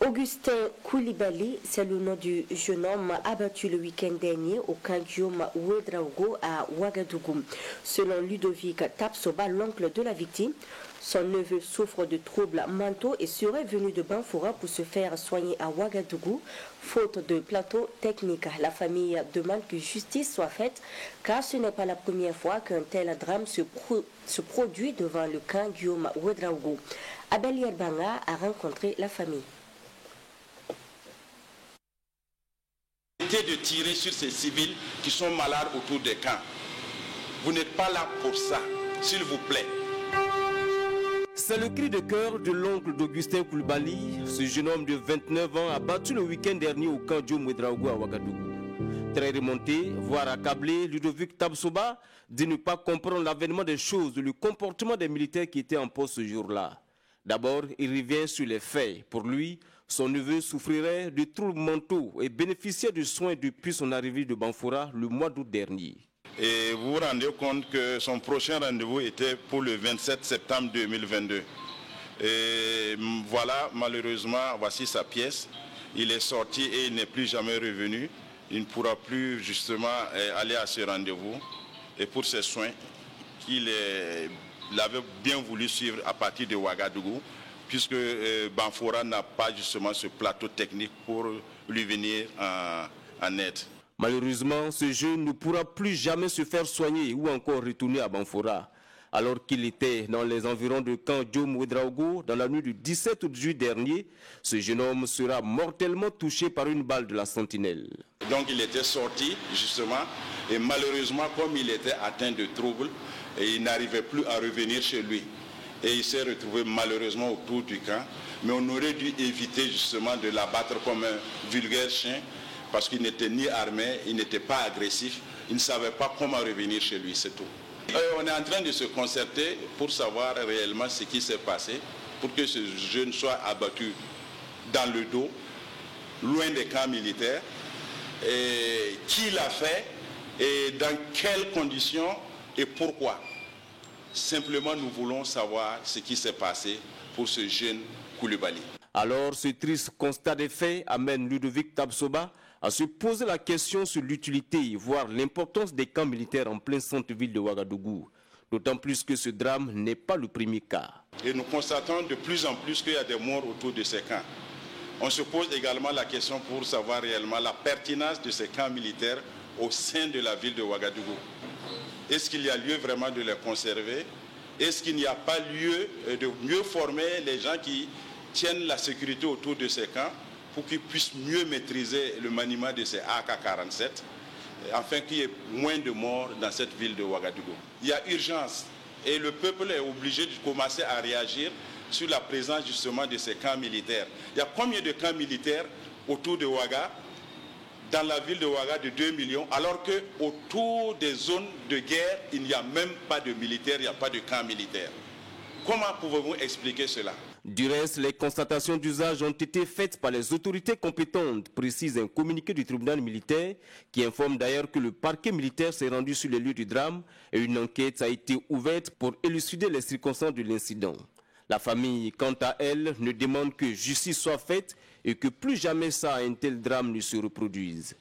Augustin Koulibaly, c'est le nom du jeune homme abattu le week-end dernier au camp Guillaume Ouedraogo à Ouagadougou. Selon Ludovic Tapsoba, l'oncle de la victime, son neveu souffre de troubles mentaux et serait venu de Banfoura pour se faire soigner à Ouagadougou, faute de plateau technique. La famille demande que justice soit faite, car ce n'est pas la première fois qu'un tel drame se produit devant le camp Guillaume Ouedraogo. Abel Yerbanga a rencontré la famille. De tirer sur ces civils qui sont malades autour des camps. Vous n'êtes pas là pour ça, s'il vous plaît. C'est le cri de cœur de l'oncle d'Augustin Koulibaly. Ce jeune homme de 29 ans a battu le week-end dernier au camp Guillaume Ouedraogo à Ouagadougou. Très remonté, voire accablé, Ludovic Tapsoba dit ne pas comprendre l'avènement des choses, le comportement des militaires qui étaient en poste ce jour-là. D'abord, il revient sur les faits. Pour lui, son neveu souffrirait de troubles mentaux et bénéficiait de soins depuis son arrivée de Banfoura le mois d'août dernier. Et vous vous rendez compte que son prochain rendez-vous était pour le 27 septembre 2022. Et voilà, malheureusement, voici sa pièce. Il est sorti et il n'est plus jamais revenu. Il ne pourra plus justement aller à ce rendez-vous. Et pour ses soins, il avait bien voulu suivre à partir de Ouagadougou, puisque Banfoura n'a pas justement ce plateau technique pour lui venir en aide. Malheureusement, ce jeune ne pourra plus jamais se faire soigner ou encore retourner à Banfoura. Alors qu'il était dans les environs de camp Guillaume Ouedraogo dans la nuit du 17 juillet dernier, ce jeune homme sera mortellement touché par une balle de la sentinelle. Donc il était sorti justement et malheureusement comme il était atteint de troubles, et il n'arrivait plus à revenir chez lui. Et il s'est retrouvé malheureusement autour du camp. Mais on aurait dû éviter justement de l'abattre comme un vulgaire chien parce qu'il n'était ni armé, il n'était pas agressif, il ne savait pas comment revenir chez lui, c'est tout. On est en train de se concerter pour savoir réellement ce qui s'est passé pour que ce jeune soit abattu dans le dos, loin des camps militaires, et qui l'a fait et dans quelles conditions et pourquoi. Simplement, nous voulons savoir ce qui s'est passé pour ce jeune Koulibaly. Alors, ce triste constat des faits amène Ludovic Tapsoba à se poser la question sur l'utilité, voire l'importance des camps militaires en plein centre-ville de Ouagadougou. D'autant plus que ce drame n'est pas le premier cas. Et nous constatons de plus en plus qu'il y a des morts autour de ces camps. On se pose également la question pour savoir réellement la pertinence de ces camps militaires au sein de la ville de Ouagadougou. Est-ce qu'il y a lieu vraiment de les conserver? Est-ce qu'il n'y a pas lieu de mieux former les gens qui tiennent la sécurité autour de ces camps pour qu'ils puissent mieux maîtriser le maniement de ces AK-47 afin qu'il y ait moins de morts dans cette ville de Ouagadougou? Il y a urgence et le peuple est obligé de commencer à réagir sur la présence justement de ces camps militaires. Il y a combien de camps militaires autour de Ouaga? Dans la ville de Ouaga de 2 millions, alors qu'autour des zones de guerre, il n'y a même pas de militaires, il n'y a pas de camp militaire. Comment pouvez-vous expliquer cela? Du reste, les constatations d'usage ont été faites par les autorités compétentes, précise un communiqué du tribunal militaire qui informe d'ailleurs que le parquet militaire s'est rendu sur les lieux du drame et une enquête a été ouverte pour élucider les circonstances de l'incident. La famille, quant à elle, ne demande que justice soit faite et que plus jamais ça, un tel drame ne se reproduise.